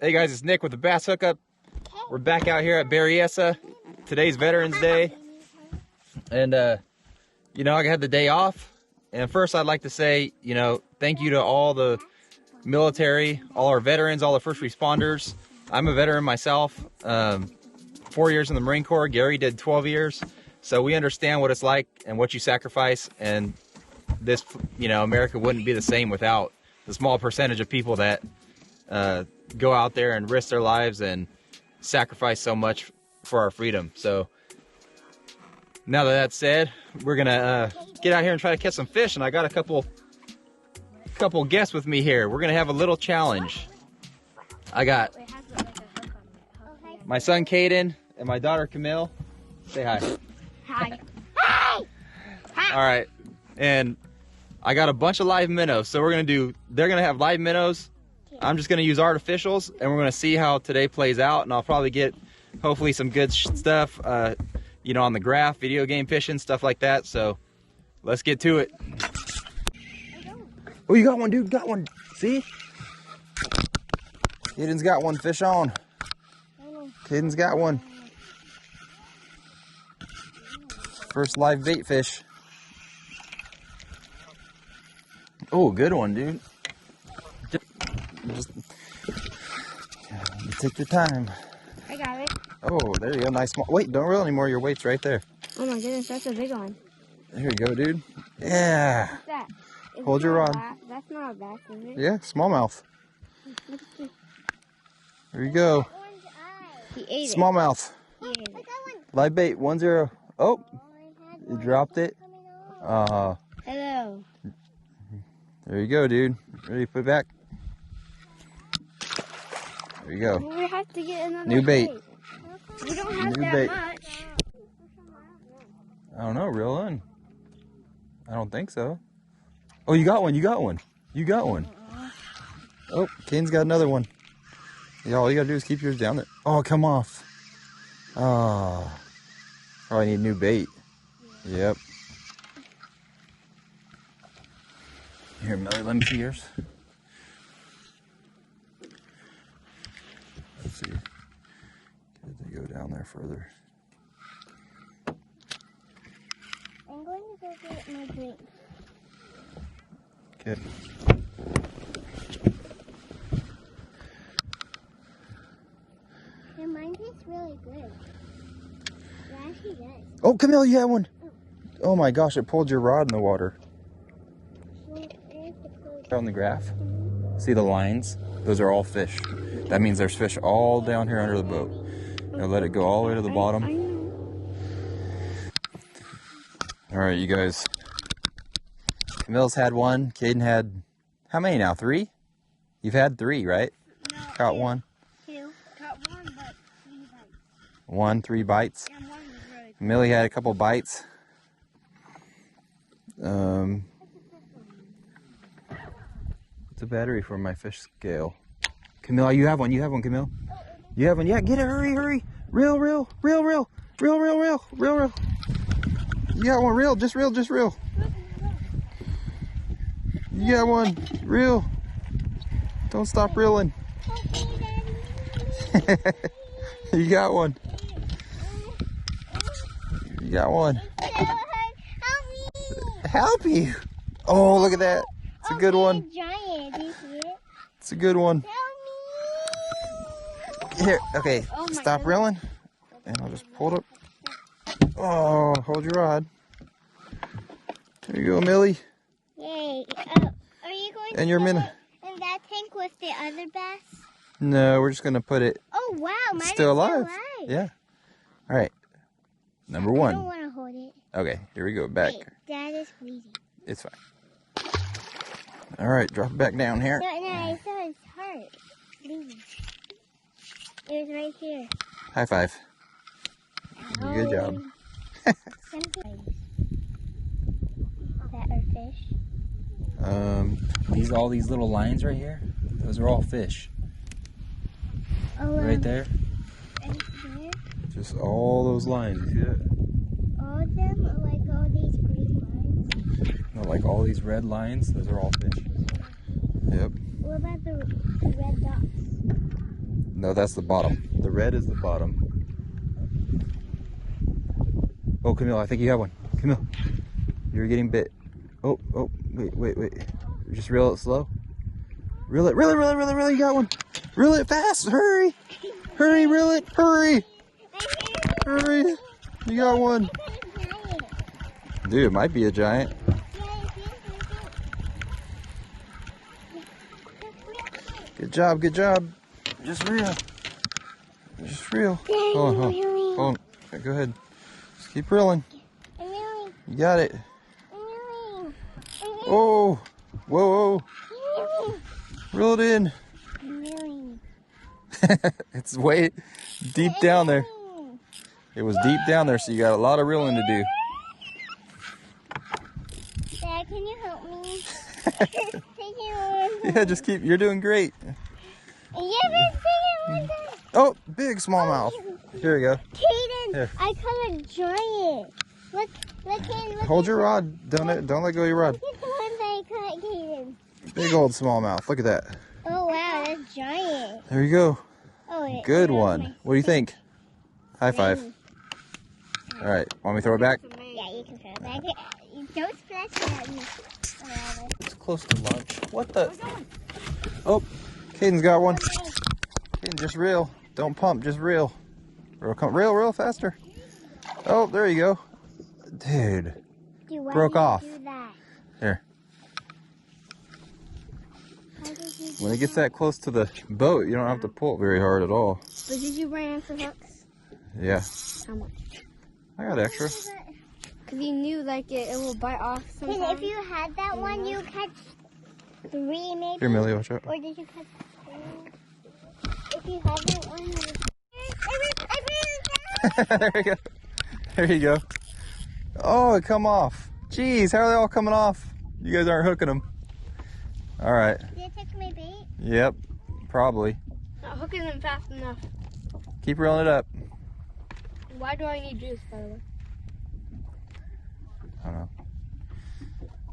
Hey guys, it's Nick with the Bass Hookup. We're back out here at Berryessa. Today's Veterans Day. And, you know, I had the day off. And first I'd like to say, you know, thank you to all the military, all our veterans, all the first responders. I'm a veteran myself. 4 years in the Marine Corps. Gary did 12 years. So we understand what it's like and what you sacrifice. And this, you know, America wouldn't be the same without the small percentage of people that go out there and risk their lives and sacrifice so much for our freedom. So now that that's said, we're gonna get out here and try to catch some fish. And I got a couple guests with me here. We're gonna have a little challenge. I got my son Caden and my daughter Camille. Say hi. Hi. Hi. All right, and I got a bunch of live minnows. So they're gonna have live minnows. I'm just gonna use artificials, and we're gonna see how today plays out. And I'll probably get hopefully some good stuff, you know, on the graph, video game fishing, stuff like that. So let's get to it. Oh, you got one, dude. Got one. See? Caden's got one. Fish on. Caden's got one. First live bait fish. Oh, good one, dude. Just take your time. I got it. Oh, there you go. Nice small. Wait, don't reel anymore. Your weight's right there. Oh my goodness, that's a big one. There you go, dude. Yeah. What's that? Hold your rod. That's not a bass, is it? Yeah, smallmouth. There you go. He ate Smallmouth. it. Live bait, 1-0. Oh, you dropped it. Hello. There you go, dude. Ready to put it back? There you go. We have to get another New bait. We don't have New that bait. much. I don't know, reel in. I don't think so. Oh, you got one, you got one. You got one. Oh, Kane's got another one. Yeah, all you gotta do is keep yours down there. Oh, come off. Oh. Oh, I need new bait. Yep. Here, Millie, let me see yours. Let's see. They go down there further. I'm going to go get my drink. Okay. And mine tastes really good. It actually does. Oh, Camille, you have one. Oh my gosh, it pulled your rod in the water. On the graph. See the lines? Those are all fish. That means there's fish all down here under the boat. Now let it go all the way to the bottom. All right, you guys. Camille's had one. Caden had, how many now? 3? You've had 3, right? No, Caught one. 2. Caught 1, but 3 bites. 1, 3 bites. And 1 was really good. Millie had a couple bites. What's the battery for my fish scale? Camille, you have one. You have one, Camille. You have one. Yeah, get it. Hurry, hurry. Reel, reel, reel, reel, reel, reel, reel, reel, reel. You got one. Reel, just reel, just reel. You got one. Reel. Don't stop reeling. You got one. You got one. Help you. Oh, look at that. It's a good one. Giant, do you see it? It's a good one. Help me. Here, okay, Oh my stop goodness. reeling. And I'll just pull it up. Oh, hold your rod. There you go, Millie. Yay. Are you going And to your put minnow. it in that tank with the other bass? No, we're just going to put it Oh, wow. Mine is still alive. alive. Yeah. All right. Number I don't 1. want to hold it. Okay, here we go. Back. Wait, Dad is squeezing. It's fine. All right, drop it back down here. No, I saw his heart. Bleeding. It was right here. High five. Good job. That are fish. All these little lines right here, those are all fish. Oh, Right there. Right there. Just all those lines. You see that? All of them are like all these green lines. No, like all these red lines, those are all fish. Yep. What about the red dots? No, that's the bottom. The red is the bottom. Oh, Camille, I think you have one. Camille, you're getting bit. Oh, wait. Just reel it slow. Reel it, reel it, you got one. Reel it fast, hurry. Hurry, reel it, hurry. Hurry, you got one. Dude, it might be a giant. Good job, good job. Just reel. Just reel. Hold on. Go ahead. Just keep reeling. You got it. Oh, whoa. Reel it in. It's way deep down there. It was deep down there, so you got a lot of reeling to do. Dad, can you help me? Yeah, just keep. You're doing great. Oh, big smallmouth. Here we go. Kaden, Here. I caught a giant. Look, Kaden, look. Hold your rod. Don't let go of your rod. Look at the ones I caught, Kaden. Big old smallmouth. Look at that. Oh wow, that's giant. There you go. Oh, Good one. What do you think? High five. All right. Want me to throw it back? Yeah, you can throw it back. Don't splash it at me. It's close to lunch. What the? Oh, Caden's got one. Caden, just reel. Don't pump, just reel. Reel faster. Oh, there you go. Dude. Broke off. Here. When it gets that close to the boat, you don't have to pull it very hard at all. But did you bring in for hooks? Yeah. How much? I got extra. Because you knew like it will bite off sometimes. If you had that one, you catch 3 maybe? Here, Millie, watch out. Or did you catch 2? If you had that one, you... There you go. There you go. Oh, it come off. Jeez, how are they all coming off? You guys aren't hooking them. All right. Did it take my bait? Yep, probably. Not hooking them fast enough. Keep reeling it up. Why do I need juice, by the way? I don't know.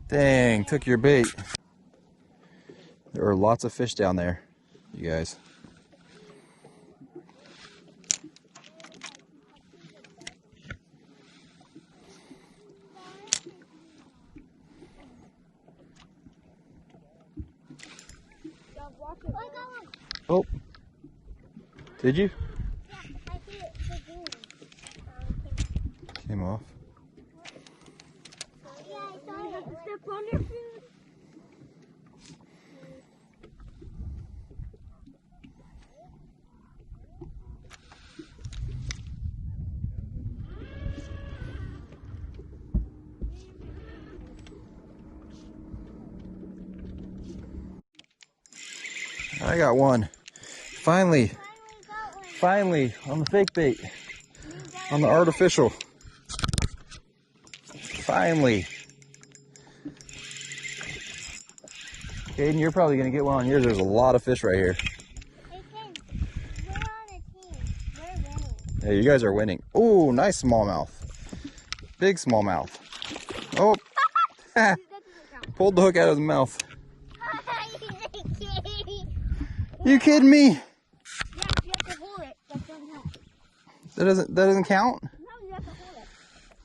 Dang, took your bait. There are lots of fish down there, you guys. Oh, did you? Yeah, I see it. Came off. Yeah, I saw it. Step on your food. I got one. Finally, on the fake bait. On the artificial. Finally. Caden, you're probably going to get one on yours. There's a lot of fish right here. We're on a team. We're winning. Yeah, you guys are winning. Ooh, nice smallmouth. Big smallmouth. Oh. Pulled the hook out of his mouth. You kidding me? Yeah, you have to hold it. That doesn't help. That doesn't count? No, you have to hold it.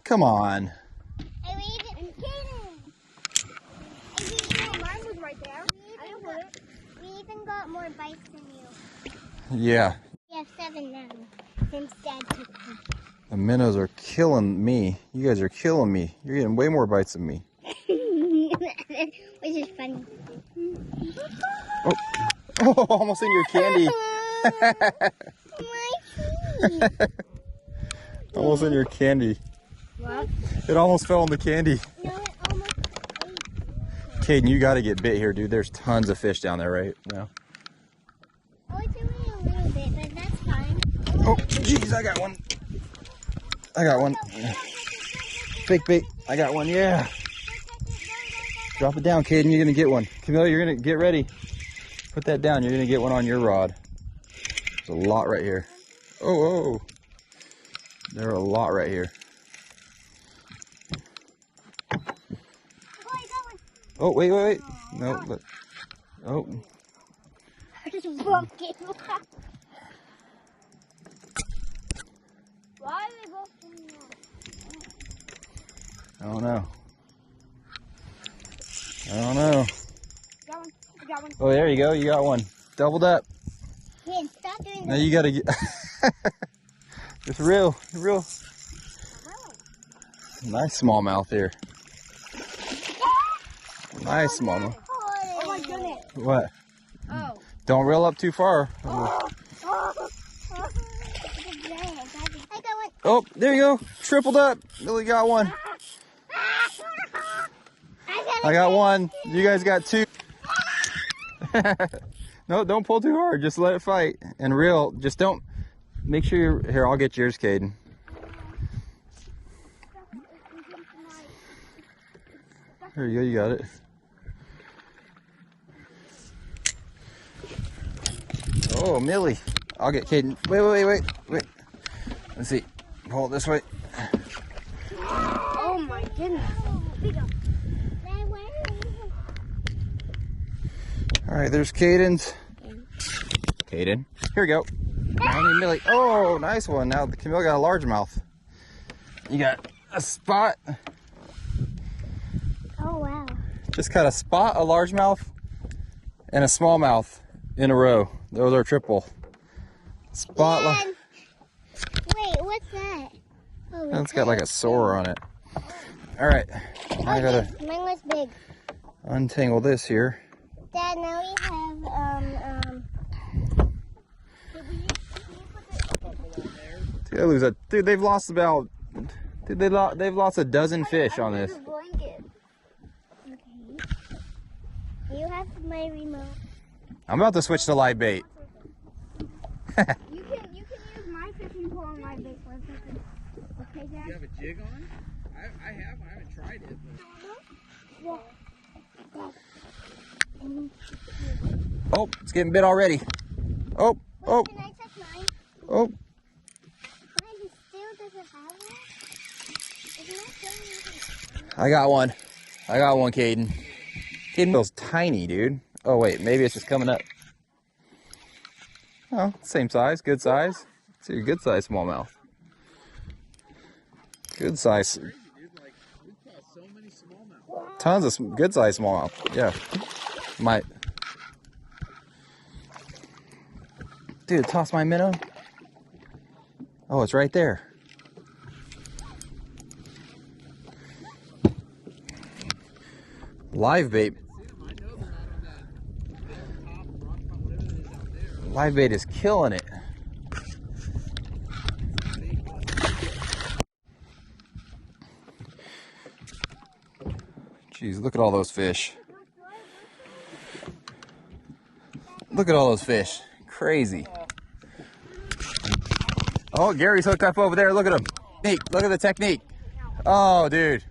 Come on. And we even Mine was right there. I didn't hold it. We even got more bites than you. Yeah. We have 7 now since Dad took them. The minnows are killing me. You guys are killing me. You're getting way more bites than me. Which is funny. Oh, oh, almost in your candy. My teeth. Almost in your candy. What? It almost fell in the candy. No, it almost Caden, you got to get bit here, dude. There's tons of fish down there right now. Oh, it's only a little bit, but that's fine. Oh, jeez, I got one. I got one. Fake bait. I got one, yeah. Drop it down, Caden. You're going to get one. Camilla, you're going to get ready. Put that down. You're going to get one on your rod. There's a lot right here. Oh. There are a lot right here. Oh, wait. No, but... Oh. I just broke it. Why are they both doing that? I don't know. I don't know. Got one. I got one. Oh, there you go. You got one. Doubled up. Hey, stop doing Now that. you gotta get. It's real. Nice smallmouth here. Nice smallmouth. Oh my goodness. What? Oh. Don't reel up too far. I got one. Oh, there you go. Tripled up. Billy got one. I got one. You guys got two. No, don't pull too hard. Just let it fight and reel. Just don't. Make sure you're here. I'll get yours, Caden. There you go. You got it. Oh, Millie. I'll get Caden. Wait. Let's see. Hold it this way. Oh my goodness. All right, there's Caden's. Caden. Here we go. Honey Millie. Oh, nice one. Now Camille got a largemouth. You got a spot. Oh wow. Just caught a spot, a largemouth, and a smallmouth in a row. Those are triple. Spot. And, wait, what's that? Oh, That's got like a sore on it. All right, I gotta mine was big. untangle this here. Dad, now we have Dude, they've lost about. Dude, they've lost a dozen fish on this. blanket. Okay. You have my remote. I'm about to switch to live bait. You can use my fishing pole on my bait for fishing. Okay, Dad? You have a jig on? I haven't tried it. Oh, it's getting bit already. Oh. Can I touch mine? Oh. Mine still doesn't have one? It's not showing me. I got one, Caden. Caden feels tiny, dude. Oh wait, maybe it's just coming up. Oh, same size, good size. It's a good size smallmouth. Good size. Tons of good size smallmouth. Yeah. Might. Dude, toss my minnow. Oh, it's right there. Live bait. Live bait is killing it. Jeez, look at all those fish. Look at all those fish. Crazy. Oh, Gary's hooked up over there. Look at him. Look at the technique. Oh, dude.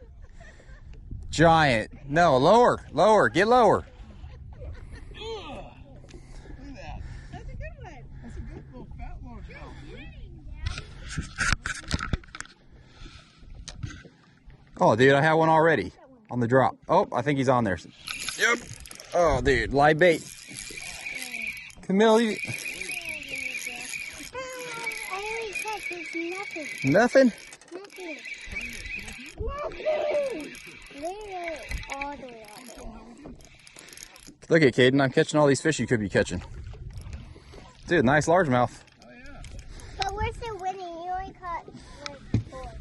Giant. No, lower. Get lower. That's a good one. That's a good little fat one. Oh, dude, I have one already on the drop. Oh, I think he's on there. Yep. Oh, dude, live bait. Camille, you... I already checked, there's nothing. Nothing? Nothing. Literally all the way out there. Look at Caden, I'm catching all these fish you could be catching. Dude, nice largemouth. Oh yeah. But we're still winning. You only caught like 4.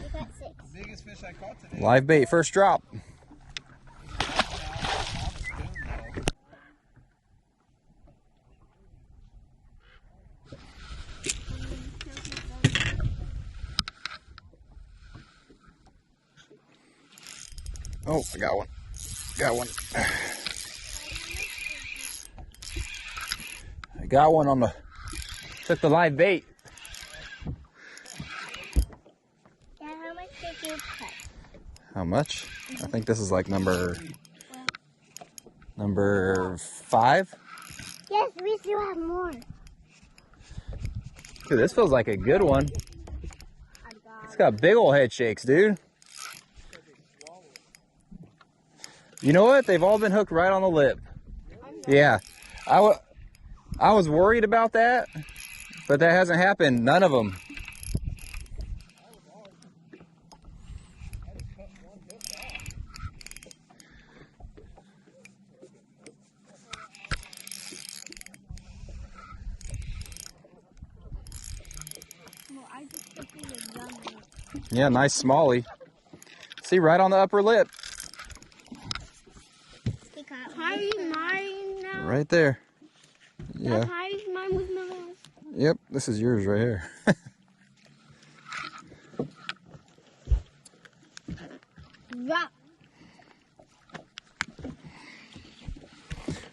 You got 6. Biggest fish I caught today. Live bait, first drop. Oh, I got one. I got one on the, took the live bait. Dad, how much did you cut? How much? I think this is like number 5. Yes, we still have more. Dude, this feels like a good one. It's got big old head shakes, dude. You know what? They've all been hooked right on the lip. Yeah. I was worried about that, but that hasn't happened. None of them. Yeah, nice smallie. See, right on the upper lip. Can I use mine now? Right there. Can Yeah. I use mine with minnows? Yep, this is yours right here. Yeah.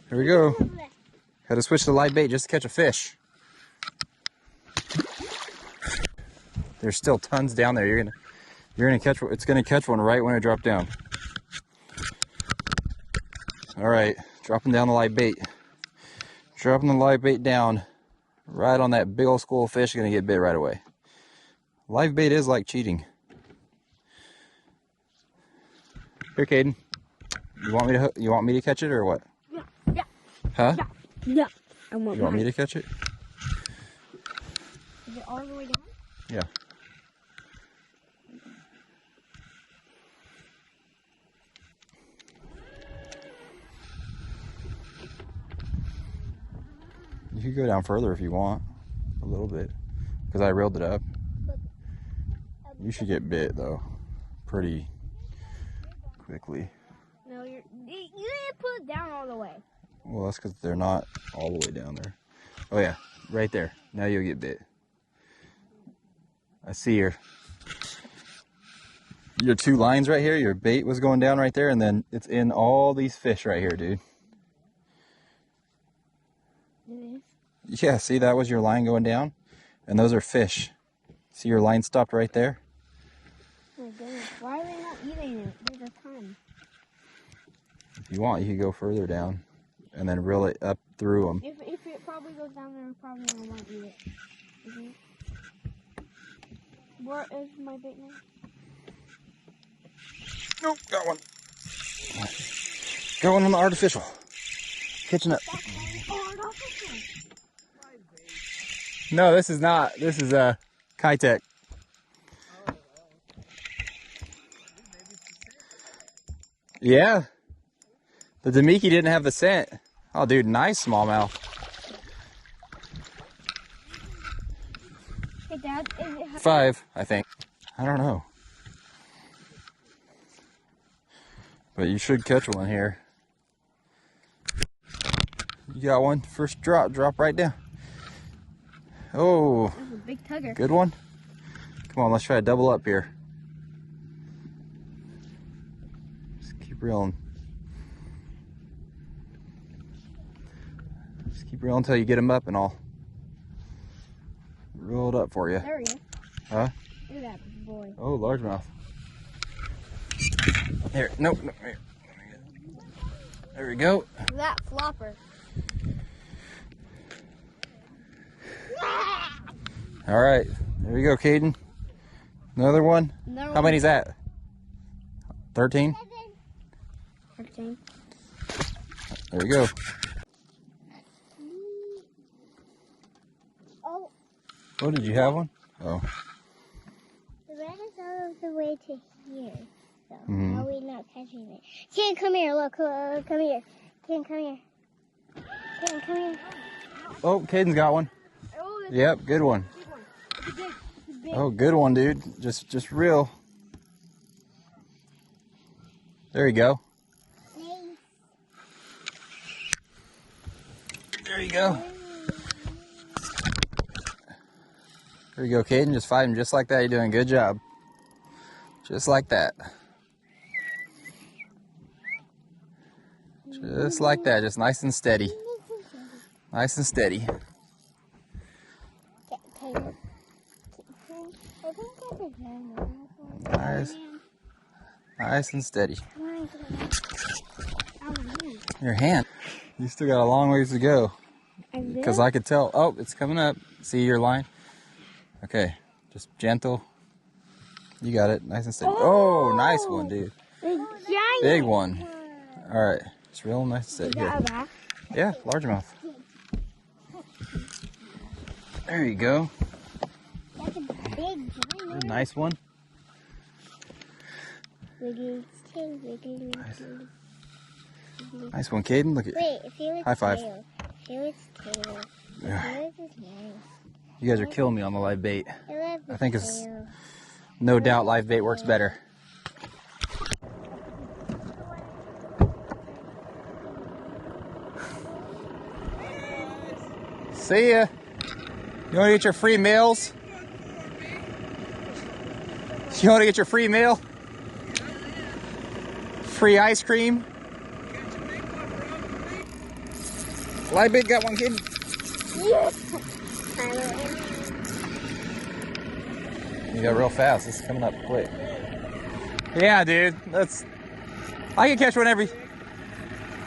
Here we go. Had to switch to live bait just to catch a fish. There's still tons down there. You're gonna catch. It's gonna catch one right when I drop down. All right, dropping down the live bait. Dropping the live bait down, right on that big old school of fish. Gonna get bit right away. Live bait is like cheating. Here, Caden. You want me to catch it or what? Yeah. Huh? Yeah. You want me to catch it? Is it all the way down? Yeah. You could go down further if you want, a little bit, because I reeled it up. You should get bit though, pretty quickly. No, you didn't put it down all the way. Well, that's because they're not all the way down there. Oh yeah, right there. Now you'll get bit. I see your two lines right here. Your bait was going down right there, and then it's in all these fish right here, dude. It is? Yeah, see, that was your line going down, and those are fish. See your line stopped right there? Oh my goodness, why are they not eating it? There's a ton. If you want, you can go further down and then reel it up through them. If it probably goes down there, it probably don't want to eat it. Mm-hmm. Where is my bait now? Nope, got one. Got one on the artificial. Catching up. Oh, not this one. No, this is not. This is a Kitech. Yeah. The Demiki didn't have the scent. Oh, dude, nice smallmouth. Hey, Dad, is it 5, I think. I don't know. But you should catch one here. You got one. First drop. Drop right down. Oh, That's a big tugger. good one. Come on, let's try to double up here. Just keep reeling. Just keep reeling until you get him up and I'll reel it up for you. There he is. Huh? Look at that boy. Oh, largemouth. Here, nope, here. There we go. Look at that flopper. All right, there we go, Caden. Another one. Another How one. many's that? 13? 13. There we go. Oh, Oh, did you have one? Oh. the red is all the way to here. So Mhm. how are we not catching it? Ken, come here. Look, come here. Ken, come here. Ken, come here. Oh, Caden's got one. Oh, that's Yep, good one. a big one. It's a big. It's big. Oh, good one, dude. Just reel. There you go. Nice. There you go. There you go, Caden. Just fight him just like that. You're doing a good job. Just like that. Just like that. Just nice and steady. Nice and steady. Okay. I think that's a camera. Nice. Nice and steady. Your hand. You still got a long ways to go. Because I could tell. Oh, it's coming up. See your line? Okay. Just gentle. You got it. Nice and steady. Oh, nice one, dude. Giant. Big one. All right. It's real nice and steady. Here. Yeah, largemouth. There you go. That's a big giant. Nice one. Wiggly tail, wiggly Nice. tail. Nice one, Caden. Look at Wait, feel its High five. tail. Feel its tail. Yeah. Feel its tail. you guys are killing me on the live bait. I love the I think it's- tail. no doubt live bait works better. See ya. You want to get your free meals? You want to get your free meal? Free ice cream? Live bait got one, kid. Yes. You got real fast. This is coming up quick. Yeah, dude. I can catch one every.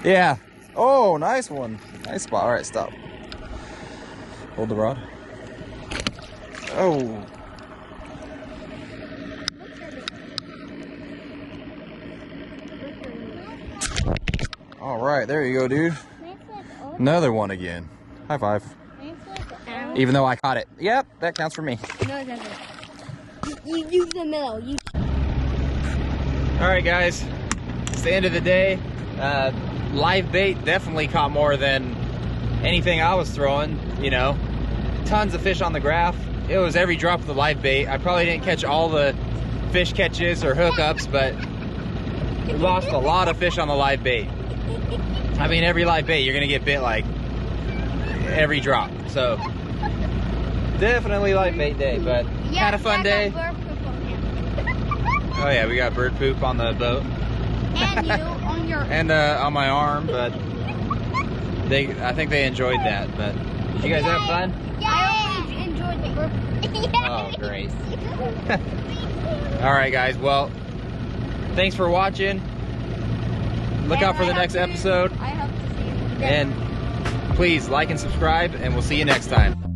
Yeah. Oh, nice one. Nice spot. All right, stop. Hold the rod. Oh. All right, there you go, dude. Another one again. High five. Even though I caught it. Yep, that counts for me. No, it doesn't. You use the minnow. All right, guys. It's the end of the day. Live bait definitely caught more than anything I was throwing. You know, tons of fish on the graph. It was every drop of the live bait. I probably didn't catch all the fish catches or hookups, but we lost a lot of fish on the live bait. I mean, every live bait, you're gonna get bit like every drop. So definitely live bait day, but had a fun day. Oh yeah, we got bird poop on the boat. And you on your. And on my arm, but I think they enjoyed that. But did you guys have fun? I always enjoyed the bird. Oh, great. All right, guys. Well, thanks for watching. Look out for the next episode. I hope to see you. And please like and subscribe, and we'll see you next time.